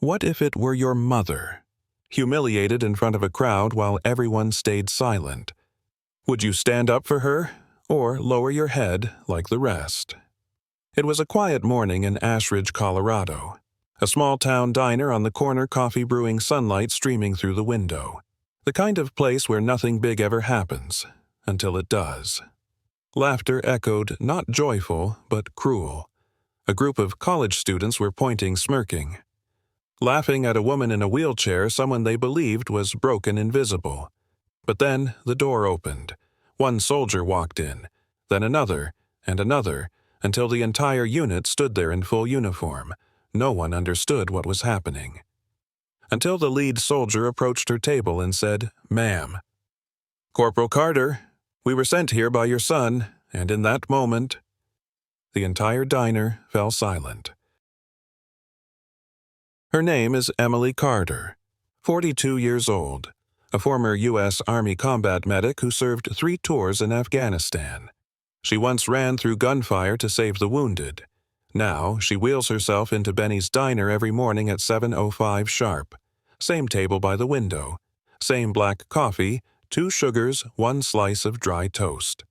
What if it were your mother, humiliated in front of a crowd while everyone stayed silent? Would you stand up for her, or lower your head like the rest? It was a quiet morning in Ashridge, Colorado. A small-town diner on the corner, coffee brewing, sunlight streaming through the window. The kind of place where nothing big ever happens, until it does. Laughter echoed, not joyful, but cruel. A group of college students were pointing, smirking. Laughing at a woman in a wheelchair, someone they believed was broken invisible. But then the door opened. One soldier walked in, then another, and another, until the entire unit stood there in full uniform. No one understood what was happening. Until the lead soldier approached her table and said, "Ma'am." "Corporal Carter, we were sent here by your son," and in that moment, the entire diner fell silent. Her name is Emily Carter, 42 years old, a former U.S. Army combat medic who served 3 tours in Afghanistan. She once ran through gunfire to save the wounded. Now, she wheels herself into Benny's diner every morning at 7:05 sharp. Same table by the window. Same black coffee, 2 sugars, 1 slice of dry toast.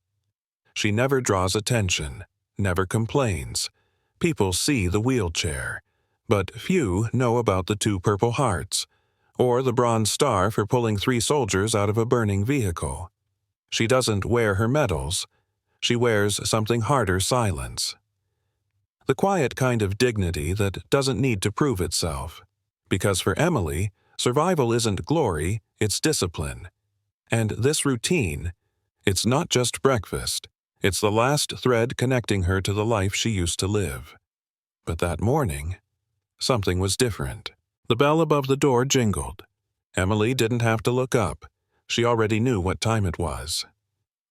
She never draws attention, never complains. People see the wheelchair, but few know about the 2 Purple Hearts, or the Bronze Star for pulling 3 soldiers out of a burning vehicle. She doesn't wear her medals. She wears something harder: silence. The quiet kind of dignity that doesn't need to prove itself. Because for Emily, survival isn't glory, it's discipline. And this routine, it's not just breakfast. It's the last thread connecting her to the life she used to live. But that morning, something was different. The bell above the door jingled. Emily didn't have to look up. She already knew what time it was.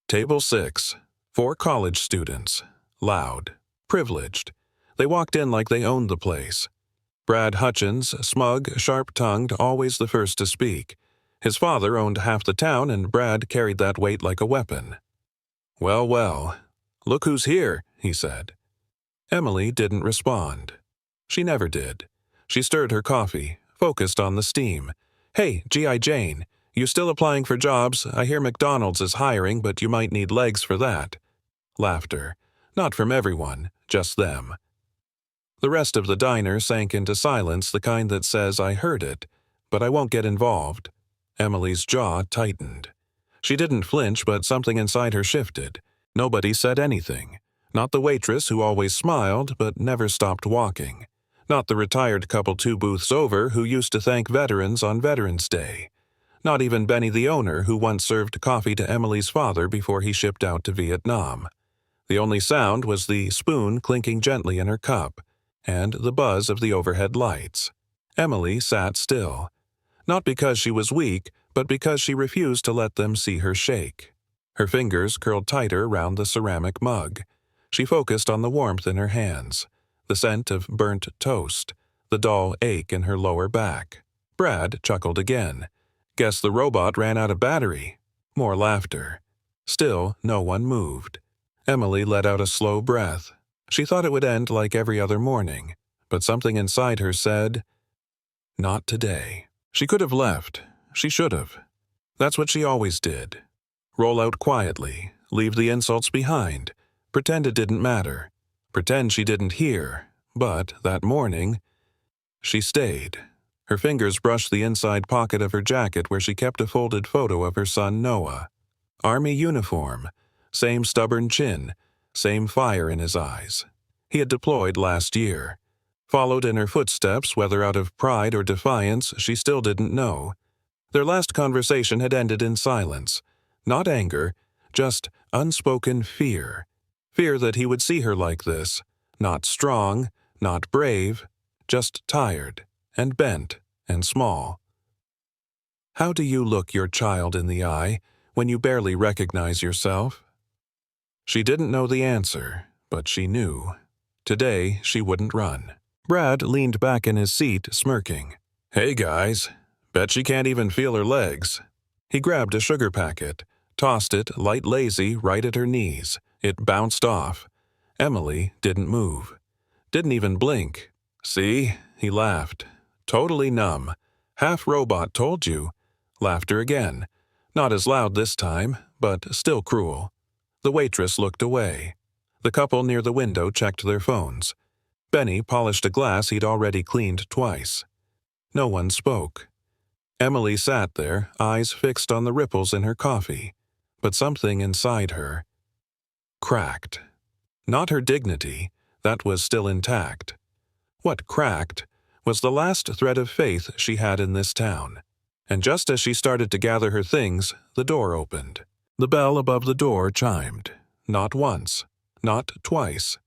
Table 6, 4 college students. Loud. Privileged. They walked in like they owned the place. Brad Hutchins, smug, sharp-tongued, always the first to speak. His father owned half the town, and Brad carried that weight like a weapon. "Well, well, look who's here," he said. Emily didn't respond. She never did. She stirred her coffee, focused on the steam. "Hey, G.I. Jane, you still applying for jobs? I hear McDonald's is hiring, but you might need legs for that." Laughter. Not from everyone, just them. The rest of the diner sank into silence, the kind that says, "I heard it, but I won't get involved." Emily's jaw tightened. She didn't flinch, but something inside her shifted. Nobody said anything. Not the waitress, who always smiled but never stopped walking. Not the retired couple 2 booths over who used to thank veterans on Veterans Day. Not even Benny the owner, who once served coffee to Emily's father before he shipped out to Vietnam. The only sound was the spoon clinking gently in her cup, and the buzz of the overhead lights. Emily sat still. Not because she was weak, but because she refused to let them see her shake. Her fingers curled tighter round the ceramic mug. She focused on the warmth in her hands, the scent of burnt toast, the dull ache in her lower back. Brad chuckled again. "Guess the robot ran out of battery." More laughter. Still, no one moved. Emily let out a slow breath. She thought it would end like every other morning, but something inside her said, "Not today." She could have left. She should have. That's what she always did. Roll out quietly, leave the insults behind, pretend it didn't matter, pretend she didn't hear. But that morning, she stayed. Her fingers brushed the inside pocket of her jacket where she kept a folded photo of her son Noah. Army uniform, same stubborn chin, same fire in his eyes. He had deployed last year. Followed in her footsteps, whether out of pride or defiance, she still didn't know. Their last conversation had ended in silence. Not anger, just unspoken fear. Fear that he would see her like this. Not strong, not brave, just tired, and bent, and small. How do you look your child in the eye when you barely recognize yourself? She didn't know the answer, but she knew. Today she wouldn't run. Brad leaned back in his seat, smirking. "Hey guys, bet she can't even feel her legs." He grabbed a sugar packet, tossed it, light lazy, right at her knees. It bounced off. Emily didn't move. Didn't even blink. "See?" he laughed. Totally numb. Half robot told you. Laughter again. Not as loud this time, but still cruel. The waitress looked away. The couple near the window checked their phones. Benny polished a glass he'd already cleaned twice. No one spoke. Emily sat there, eyes fixed on the ripples in her coffee, but something inside her cracked. Not her dignity, that was still intact. What cracked was the last thread of faith she had in this town. And just as she started to gather her things, the door opened. The bell above the door chimed. Not once, not twice.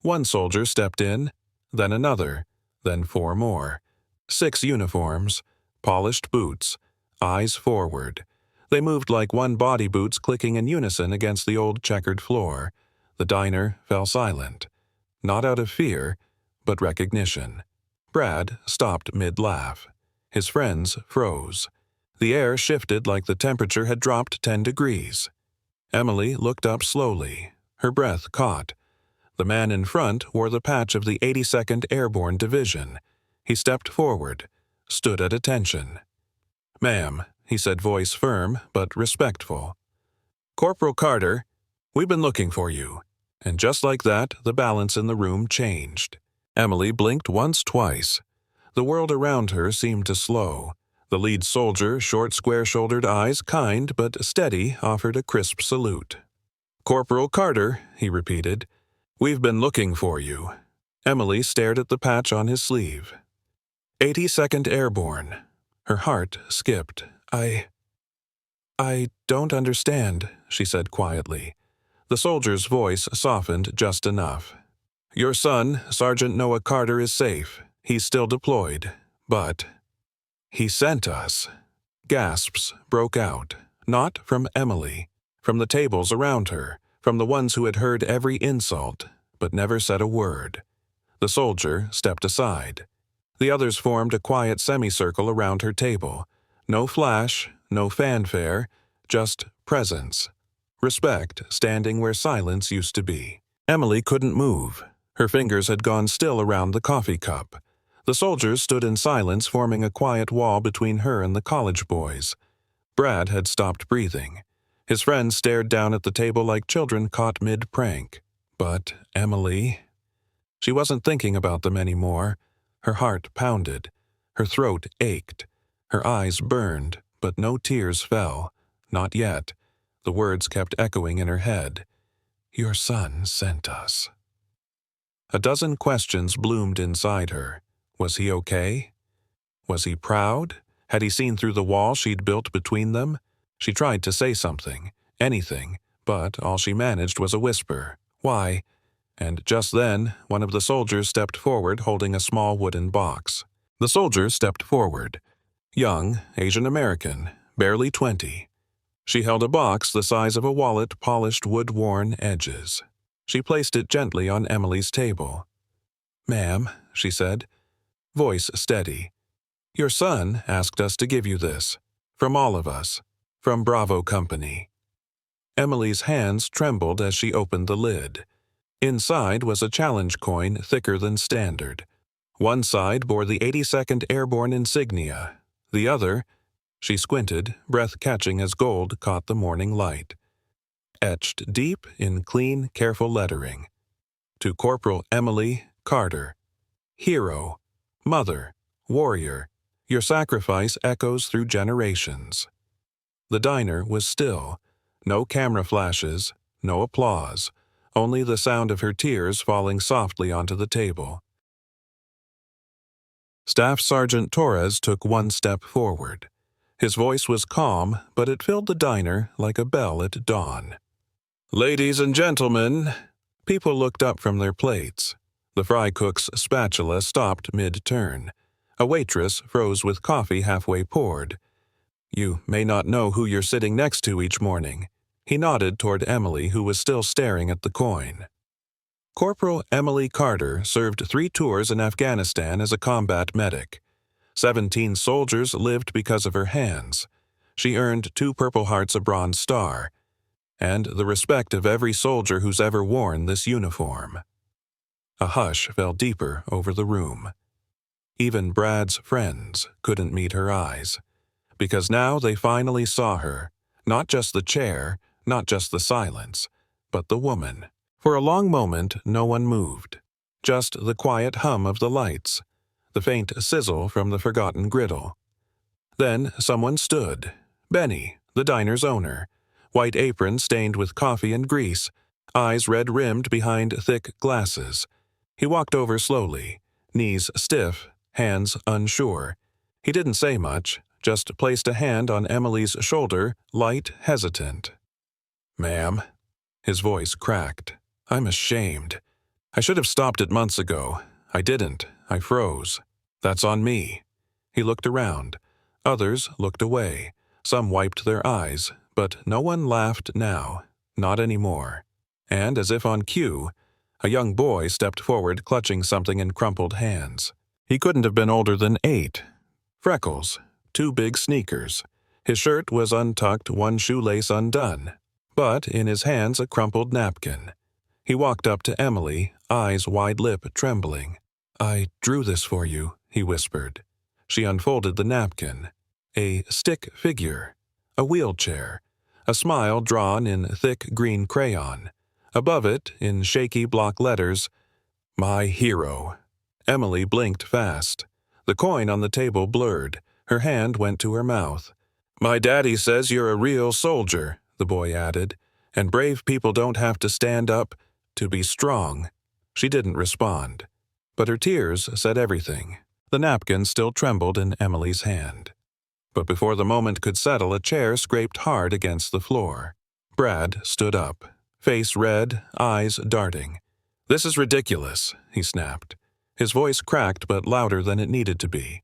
One soldier stepped in, then another, then 4 more. 6 uniforms, polished boots, eyes forward. They moved like one body boots clicking in unison against the old checkered floor. The diner fell silent. Not out of fear, but recognition. Brad stopped mid-laugh. His friends froze. The air shifted like the temperature had dropped 10 degrees. Emily looked up slowly. Her breath caught. The man in front wore the patch of the 82nd Airborne Division. He stepped forward, stood at attention. "Ma'am," he said, voice firm but respectful. "Corporal Carter, we've been looking for you." And just like that, the balance in the room changed. Emily blinked once, twice. The world around her seemed to slow. The lead soldier, short, square-shouldered eyes, kind but steady, offered a crisp salute. "Corporal Carter," he repeated, "we've been looking for you." Emily stared at the patch on his sleeve. 82nd Airborne. Her heart skipped. I don't understand," she said quietly. The soldier's voice softened just enough. "Your son, Sergeant Noah Carter, is safe. He's still deployed. But he sent us." Gasps broke out, not from Emily, from the tables around her, from the ones who had heard every insult, but never said a word. The soldier stepped aside. The others formed a quiet semicircle around her table. No flash, no fanfare, just presence. Respect standing where silence used to be. Emily couldn't move. Her fingers had gone still around the coffee cup. The soldiers stood in silence, forming a quiet wall between her and the college boys. Brad had stopped breathing. His friends stared down at the table like children caught mid-prank. But Emily... She wasn't thinking about them anymore. Her heart pounded. Her throat ached. Her eyes burned, but no tears fell. Not yet. The words kept echoing in her head. "Your son sent us." A dozen questions bloomed inside her. Was he okay? Was he proud? Had he seen through the wall she'd built between them? She tried to say something, anything, but all she managed was a whisper. "Why?" And just then, one of the soldiers stepped forward holding a small wooden box. The soldier stepped forward. Young, Asian American, barely 20. She held a box the size of a wallet, polished wood-worn edges. She placed it gently on Emily's table. "Ma'am," she said, voice steady, "your son asked us to give you this. From all of us. From Bravo Company." Emily's hands trembled as she opened the lid. Inside was a challenge coin thicker than standard. One side bore the 82nd Airborne insignia. The other... She squinted, breath catching as gold caught the morning light. Etched deep in clean, careful lettering. To Corporal Emily Carter. Hero. Mother. Warrior. Your sacrifice echoes through generations. The diner was still. No camera flashes, no applause. Only the sound of her tears falling softly onto the table. Staff Sergeant Torres took one step forward. His voice was calm, but it filled the diner like a bell at dawn. "Ladies and gentlemen," people looked up from their plates. The fry cook's spatula stopped mid-turn. A waitress froze with coffee halfway poured. "You may not know who you're sitting next to each morning." He nodded toward Emily, who was still staring at the coin. Corporal Emily Carter served 3 tours in Afghanistan as a combat medic. 17 soldiers lived because of her hands. She earned 2 Purple Hearts, a Bronze Star, and the respect of every soldier who's ever worn this uniform. A hush fell deeper over the room. Even Brad's friends couldn't meet her eyes, because now they finally saw her, not just the chair, not just the silence, but the woman. For a long moment, no one moved. Just the quiet hum of the lights, the faint sizzle from the forgotten griddle. Then someone stood. Benny, the diner's owner, white apron stained with coffee and grease, eyes red-rimmed behind thick glasses. He walked over slowly, knees stiff, hands unsure. He didn't say much, just placed a hand on Emily's shoulder, light, hesitant. "Ma'am." His voice cracked. "I'm ashamed. I should have stopped it months ago. I didn't. I froze. That's on me." He looked around. Others looked away. Some wiped their eyes, but no one laughed now. Not anymore. And as if on cue, a young boy stepped forward clutching something in crumpled hands. He couldn't have been older than 8. Freckles, 2 big sneakers. His shirt was untucked, one shoelace undone, but in his hands a crumpled napkin. He walked up to Emily, eyes wide-lip, trembling. "I drew this for you," he whispered. She unfolded the napkin. A stick figure, a wheelchair, a smile drawn in thick green crayon. Above it, in shaky block letters, "My hero." Emily blinked fast. The coin on the table blurred. Her hand went to her mouth. "My daddy says you're a real soldier," the boy added, "and brave people don't have to stand up to be strong." She didn't respond, but her tears said everything. The napkin still trembled in Emily's hand. But before the moment could settle, a chair scraped hard against the floor. Brad stood up, face red, eyes darting. "This is ridiculous," he snapped. His voice cracked but louder than it needed to be.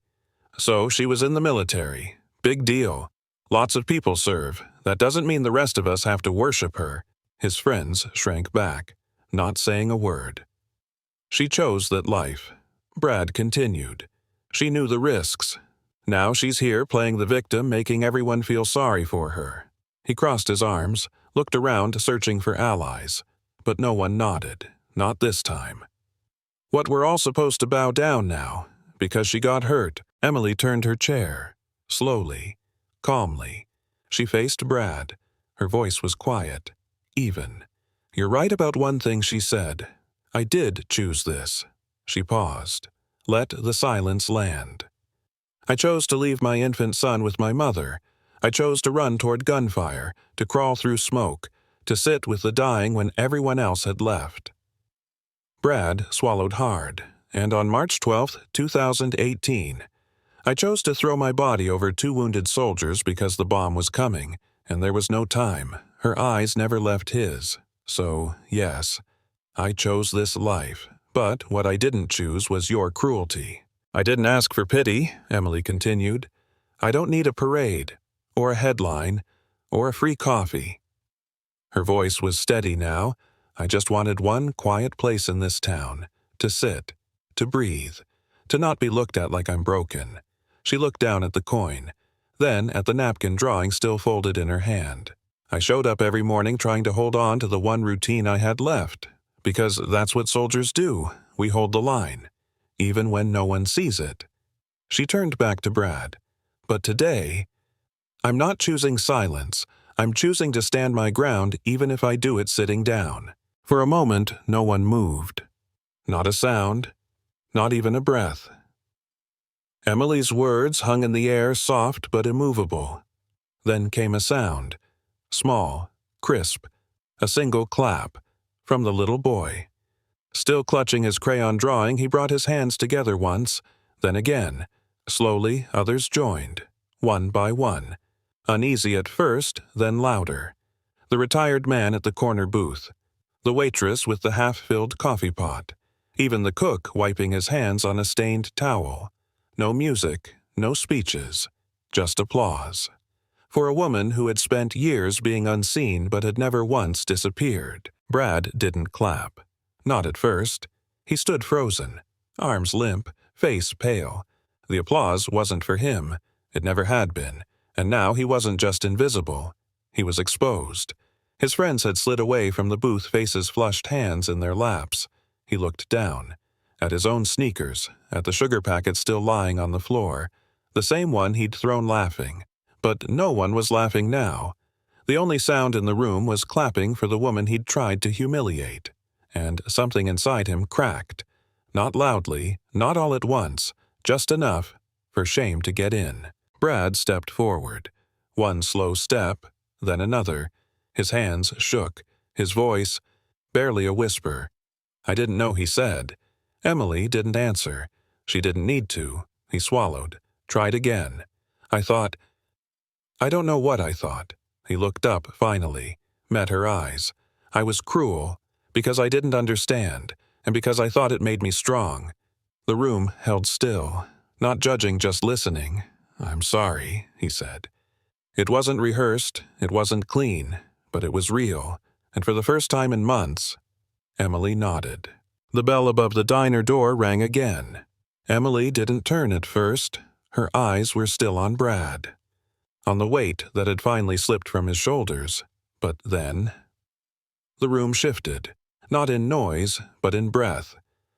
"So she was in the military. Big deal. Lots of people serve. That doesn't mean the rest of us have to worship her." His friends shrank back, not saying a word. "She chose that life." Brad continued. "She knew the risks. Now she's here playing the victim, making everyone feel sorry for her." He crossed his arms, looked around searching for allies, but no one nodded, not this time. "What, we're all supposed to bow down now, because she got hurt?" Emily turned her chair, slowly, calmly. She faced Brad. Her voice was quiet, even. "You're right about one thing," she said. "I did choose this." She paused, let the silence land. "I chose to leave my infant son with my mother. I chose to run toward gunfire, to crawl through smoke, to sit with the dying when everyone else had left." Brad swallowed hard, and on March 12, 2018, "I chose to throw my body over 2 wounded soldiers because the bomb was coming, and there was no time." Her eyes never left his. "So, yes, I chose this life, but what I didn't choose was your cruelty." "I didn't ask for pity," Emily continued. "I don't need a parade, or a headline, or a free coffee." Her voice was steady now. "I just wanted one quiet place in this town, to sit, to breathe, to not be looked at like I'm broken." She looked down at the coin, then at the napkin drawing still folded in her hand. "I showed up every morning trying to hold on to the one routine I had left, because that's what soldiers do. We hold the line, even when no one sees it." She turned back to Brad. "But today, I'm not choosing silence. I'm choosing to stand my ground even if I do it sitting down." For a moment, no one moved. Not a sound, not even a breath. Emily's words hung in the air, soft but immovable. Then came a sound, small, crisp, a single clap, from the little boy. Still clutching his crayon drawing, he brought his hands together once, then again. Slowly, others joined, one by one. Uneasy at first, then louder. The retired man at the corner booth. The waitress with the half-filled coffee pot. Even the cook wiping his hands on a stained towel. No music, no speeches, just applause. For a woman who had spent years being unseen but had never once disappeared. Brad didn't clap. Not at first. He stood frozen, arms limp, face pale. The applause wasn't for him. It never had been. And now he wasn't just invisible. He was exposed. His friends had slid away from the booth, faces flushed, hands in their laps. He looked down. at his own sneakers, at the sugar packet still lying on the floor, the same one he'd thrown laughing. But no one was laughing now. The only sound in the room was clapping for the woman he'd tried to humiliate. And something inside him cracked. Not loudly, not all at once, just enough for shame to get in. Brad stepped forward. One slow step, then another. His hands shook. His voice, barely a whisper. I didn't know he said. Emily didn't answer. She didn't need to. He swallowed. Tried again. I don't know what I thought. He looked up, finally. Met her eyes. I was cruel, because I didn't understand, and because I thought it made me strong. The room held still, not judging, just listening. I'm sorry, he said. It wasn't rehearsed, it wasn't clean, but it was real, and for the first time in months, Emily nodded. The bell above the diner door rang again. Emily didn't turn at first. Her eyes were still on Brad, on the weight that had finally slipped from his shoulders. But then, the room shifted, not in noise, but in breath.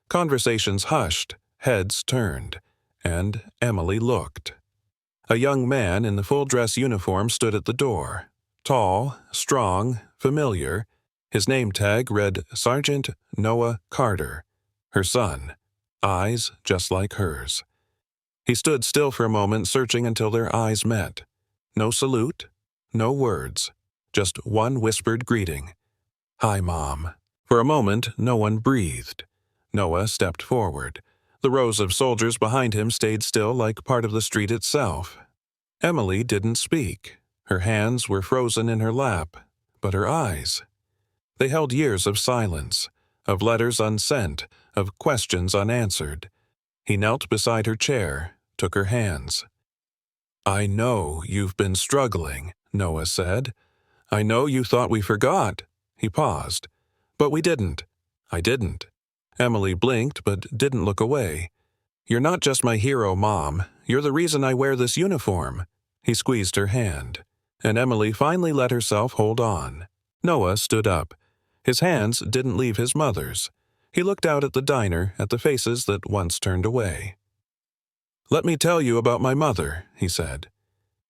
Conversations hushed, heads turned, and Emily looked. A young man in the full-dress uniform stood at the door. Tall, strong, familiar. His name tag read Sergeant Noah Carter, her son, eyes just like hers. He stood still for a moment, searching until their eyes met. No salute, no words, just one whispered greeting. Hi, Mom. For a moment, no one breathed. Noah stepped forward. The rows of soldiers behind him stayed still like part of the street itself. Emily didn't speak. Her hands were frozen in her lap, but her eyes, they held years of silence, of letters unsent, of questions unanswered. He knelt beside her chair, took her hands. I know you've been struggling, Noah said. I know you thought we forgot. He paused. But we didn't. I didn't. Emily blinked but didn't look away. You're not just my hero, Mom. You're the reason I wear this uniform. He squeezed her hand, and Emily finally let herself hold on. Noah stood up. His hands didn't leave his mother's. He looked out at the diner, at the faces that once turned away. Let me tell you about my mother, he said.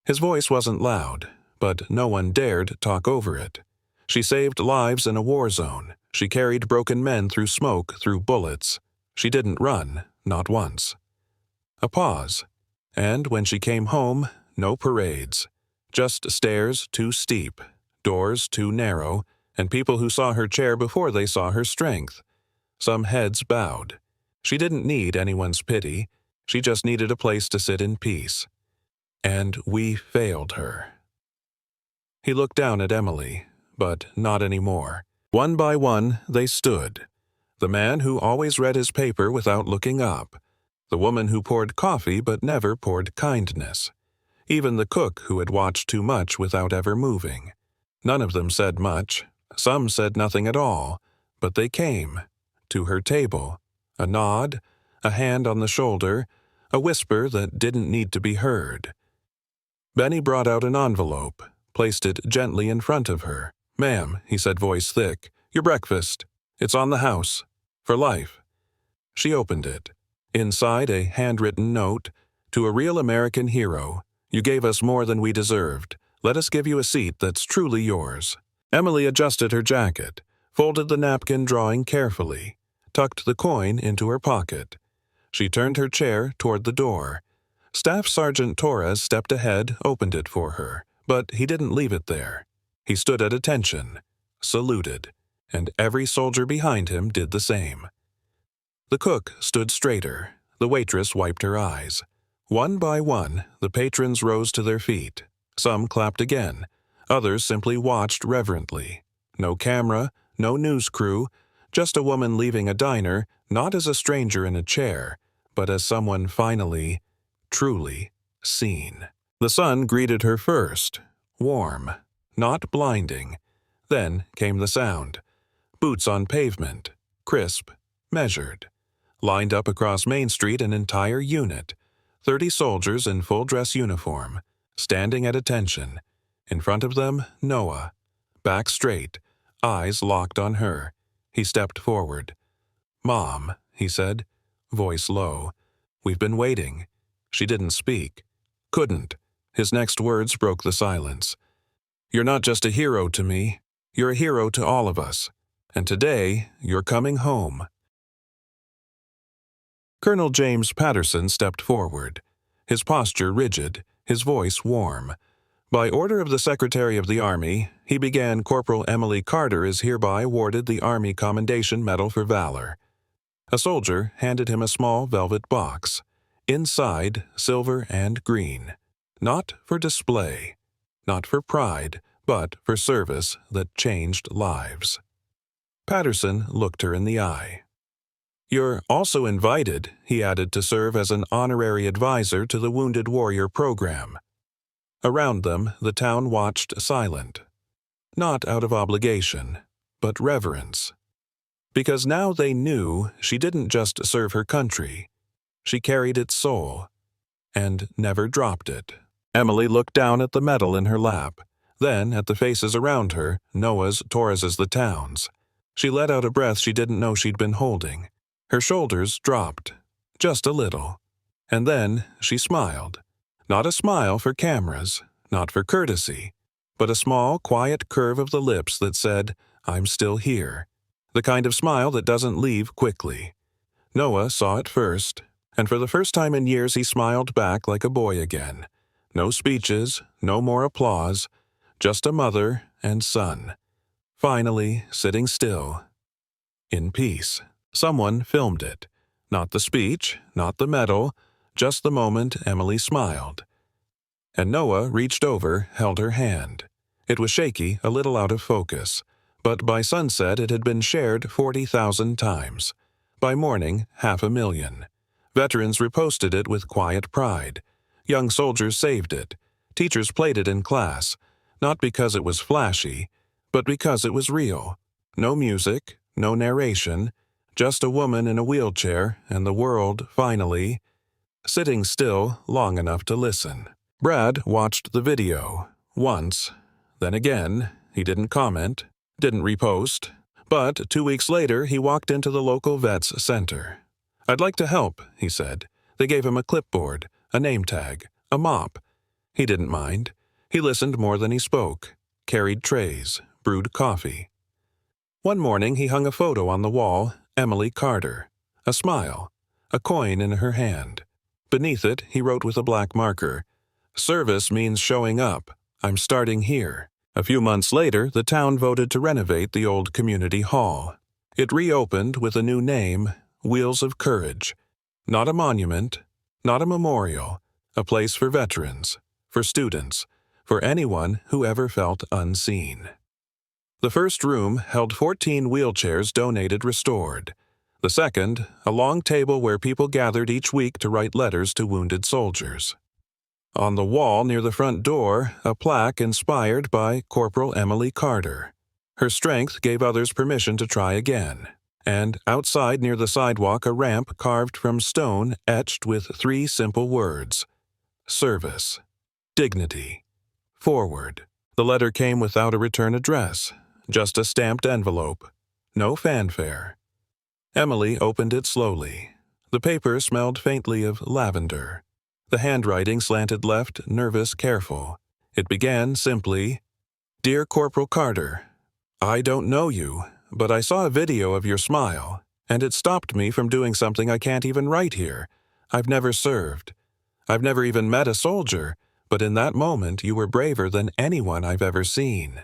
His voice wasn't loud, but no one dared talk over it. She saved lives in a war zone. She carried broken men through smoke, through bullets. She didn't run, not once. A pause. And when she came home, no parades. Just stairs too steep, doors too narrow, and people who saw her chair before they saw her strength. Some heads bowed. She didn't need anyone's pity. She just needed a place to sit in peace. And we failed her. He looked down at Emily, but not anymore. One by one, they stood. The man who always read his paper without looking up. The woman who poured coffee but never poured kindness. Even the cook who had watched too much without ever moving. None of them said much. Some said nothing at all. But they came. To her table. A nod, a hand on the shoulder, a whisper that didn't need to be heard. Benny brought out an envelope, placed it gently in front of her. Ma'am, he said, voice thick, your breakfast. It's on the house. For life. She opened it. Inside, a handwritten note. To a real American hero. You gave us more than we deserved. Let us give you a seat that's truly yours. Emily adjusted her jacket, folded the napkin drawing carefully, tucked the coin into her pocket. She turned her chair toward the door. Staff Sergeant Torres stepped ahead, opened it for her, but he didn't leave it there. He stood at attention, saluted, and every soldier behind him did the same. The cook stood straighter. The waitress wiped her eyes. One by one, the patrons rose to their feet. Some clapped again. Others simply watched reverently. No camera, no news crew, just a woman leaving a diner, not as a stranger in a chair, but as someone finally, truly seen. The sun greeted her first, warm, not blinding. Then came the sound. Boots on pavement, crisp, measured. Lined up across Main Street, an entire unit. 30 soldiers in full-dress uniform, standing at attention. In front of them, Noah. Back straight, eyes locked on her. He stepped forward. Mom, he said. voice low. "We've been waiting." She didn't speak. Couldn't. His next words broke the silence. "You're not just a hero to me. You're a hero to all of us. And today, you're coming home." Colonel James Patterson stepped forward, his posture rigid, his voice warm. "By order of the Secretary of the Army, he began Corporal Emily Carter is hereby awarded the Army Commendation Medal for Valor." A soldier handed him a small velvet box, inside silver and green. Not for display, not for pride, but for service that changed lives. Patterson looked her in the eye. "You're also invited," he added, "to serve as an honorary advisor to the Wounded Warrior program." Around them, the town watched silent, not out of obligation, but reverence. Because now they knew she didn't just serve her country, she carried its soul, and never dropped it. Emily looked down at the medal in her lap, then at the faces around her, Noah's, Torres's, the town's. She let out a breath she didn't know she'd been holding. Her shoulders dropped, just a little. And then she smiled. Not a smile for cameras, not for courtesy, but a small, quiet curve of the lips that said, "I'm still here." The kind of smile that doesn't leave quickly. Noah saw it first, and for the first time in years he smiled back like a boy again. No speeches, no more applause, just a mother and son. Finally, sitting still, in peace. Someone filmed it. Not the speech, not the medal, just the moment Emily smiled. And Noah reached over, held her hand. It was shaky, a little out of focus, but by sunset it had been shared 40,000 times. By morning, 500,000. Veterans reposted it with quiet pride. Young soldiers saved it. Teachers played it in class, not because it was flashy, but because it was real. No music, no narration, just a woman in a wheelchair and the world, finally, sitting still long enough to listen. Brad watched the video, once, then again. He didn't comment, didn't repost, but 2 weeks later he walked into the local vets center. "I'd like to help," he said. They gave him a clipboard, a name tag, a mop. He didn't mind. He listened more than he spoke, carried trays, brewed coffee. One morning he hung a photo on the wall, Emily Carter, a smile, a coin in her hand. Beneath it he wrote with a black marker, "Service means showing up. I'm starting here." A few months later, the town voted to renovate the old community hall. It reopened with a new name, Wheels of Courage. Not a monument, not a memorial, a place for veterans, for students, for anyone who ever felt unseen. The first room held 14 wheelchairs donated restored. The second, a long table where people gathered each week to write letters to wounded soldiers. On the wall near the front door, a plaque inspired by Corporal Emily Carter. Her strength gave others permission to try again. And outside near the sidewalk, a ramp carved from stone etched with 3 simple words: service, dignity, forward. The letter came without a return address, just a stamped envelope. No fanfare. Emily opened it slowly. The paper smelled faintly of lavender. The handwriting slanted left, nervous, careful. It began simply, "Dear Corporal Carter, I don't know you, but I saw a video of your smile, and it stopped me from doing something I can't even write here. I've never served. I've never even met a soldier, but in that moment you were braver than anyone I've ever seen."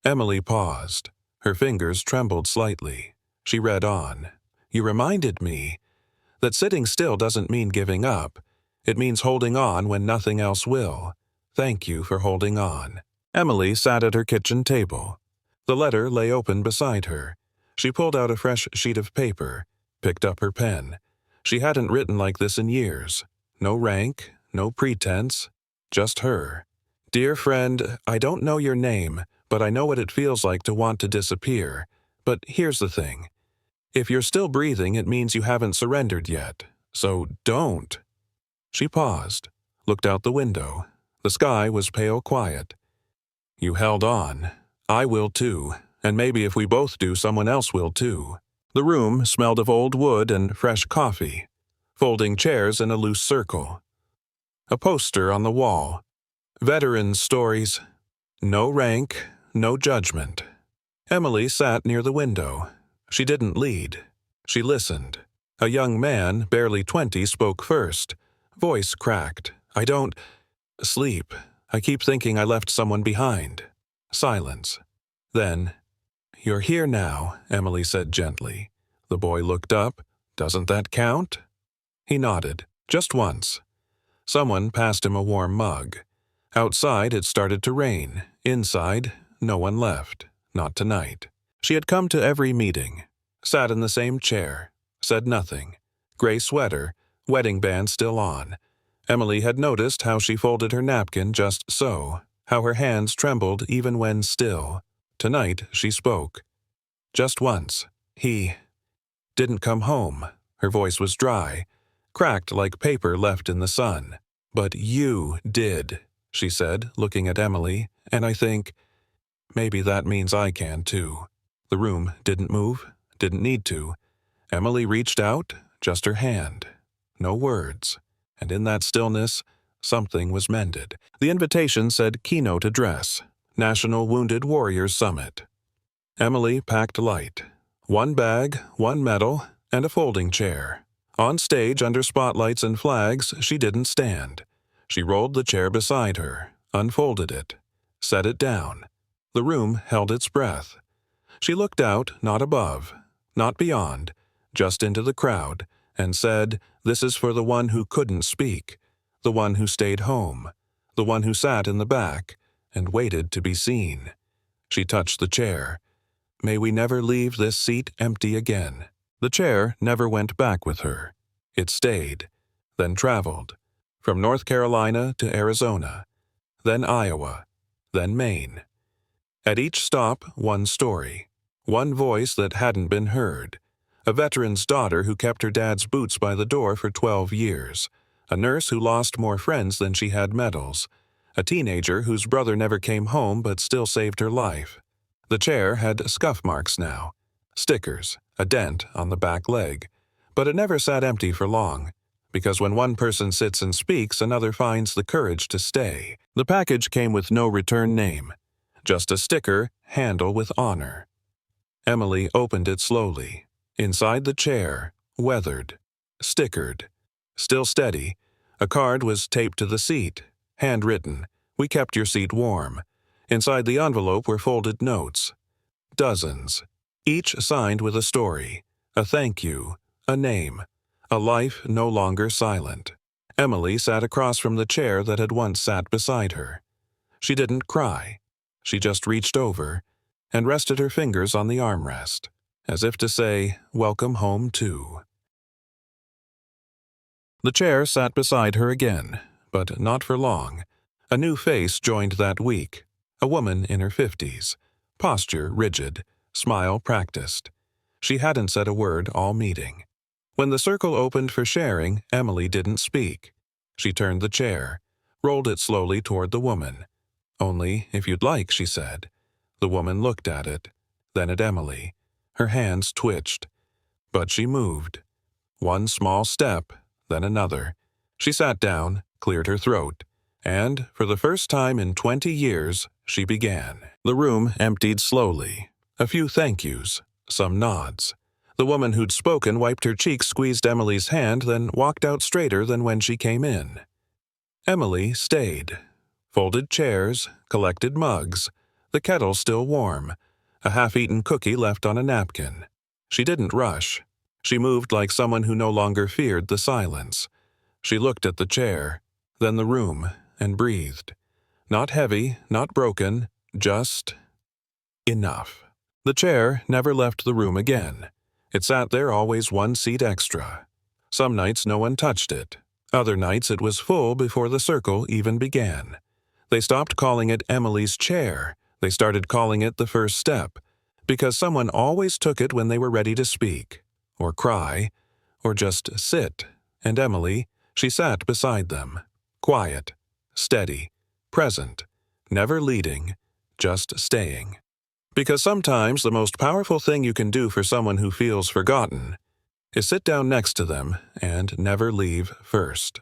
Emily paused. Her fingers trembled slightly. She read on. "You reminded me that sitting still doesn't mean giving up. It means holding on when nothing else will. Thank you for holding on." Emily sat at her kitchen table. The letter lay open beside her. She pulled out a fresh sheet of paper, picked up her pen. She hadn't written like this in years. No rank, no pretense, just her. "Dear friend, I don't know your name, but I know what it feels like to want to disappear. But here's the thing. If you're still breathing, it means you haven't surrendered yet. So don't." She paused, looked out the window. The sky was pale quiet. "You held on. I will too, and maybe if we both do, someone else will too." The room smelled of old wood and fresh coffee, folding chairs in a loose circle. A poster on the wall. Veterans' stories. No rank, no judgment. Emily sat near the window. She didn't lead. She listened. A young man, barely 20, spoke first. Voice cracked. I don't sleep. I keep thinking I left someone behind. Silence. Then, You're here now, Emily said gently. The boy looked up. Doesn't that count? He nodded. Just once. Someone passed him a warm mug. Outside, it started to rain. Inside, no one left. Not tonight. She had come to every meeting. Sat in the same chair. Said nothing. Gray sweater, wedding band still on. Emily had noticed how she folded her napkin just so, how her hands trembled even when still. Tonight, she spoke. Just once. He didn't come home. Her voice was dry, cracked like paper left in the sun. But you did, she said, looking at Emily, and I think, maybe that means I can too. The room didn't move, didn't need to. Emily reached out, just her hand. No words. And in that stillness, something was mended. The invitation said Keynote Address, National Wounded Warriors Summit. Emily packed light. One bag, one medal, and a folding chair. On stage, under spotlights and flags, she didn't stand. She rolled the chair beside her, unfolded it, set it down. The room held its breath. She looked out, not above, not beyond, just into the crowd, and said, This is for the one who couldn't speak, the one who stayed home, the one who sat in the back and waited to be seen. She touched the chair. May we never leave this seat empty again. The chair never went back with her. It stayed, then traveled, from North Carolina to Arizona, then Iowa, then Maine. At each stop, one story, one voice that hadn't been heard. A veteran's daughter who kept her dad's boots by the door for 12 years, a nurse who lost more friends than she had medals, a teenager whose brother never came home but still saved her life. The chair had scuff marks now, stickers, a dent on the back leg, but it never sat empty for long, because when one person sits and speaks, another finds the courage to stay. The package came with no return name, just a sticker, handle with honor. Emily opened it slowly. Inside the chair, weathered, stickered, still steady, a card was taped to the seat, handwritten, We kept your seat warm. Inside the envelope were folded notes. Dozens, each signed with a story, a thank you, a name, a life no longer silent. Emily sat across from the chair that had once sat beside her. She didn't cry. She just reached over and rested her fingers on the armrest, as if to say, Welcome home too. The chair sat beside her again, but not for long. A new face joined that week, a woman in her 50s, posture rigid, smile practiced. She hadn't said a word all meeting. When the circle opened for sharing, Emily didn't speak. She turned the chair, rolled it slowly toward the woman. Only, if you'd like, she said. The woman looked at it, then at Emily. Her hands twitched. But she moved. One small step, then another. She sat down, cleared her throat, and, for the first time in 20 years, she began. The room emptied slowly. A few thank yous, some nods. The woman who'd spoken wiped her cheek, squeezed Emily's hand, then walked out straighter than when she came in. Emily stayed. Folded chairs, collected mugs, the kettle still warm, a half-eaten cookie left on a napkin. She didn't rush. She moved like someone who no longer feared the silence. She looked at the chair, then the room, and breathed. Not heavy, not broken, just enough. The chair never left the room again. It sat there always one seat extra. Some nights no one touched it. Other nights it was full before the circle even began. They stopped calling it Emily's chair. They started calling it the first step, because someone always took it when they were ready to speak, or cry, or just sit. And Emily, she sat beside them, quiet, steady, present, never leading, just staying. Because sometimes the most powerful thing you can do for someone who feels forgotten is sit down next to them and never leave first.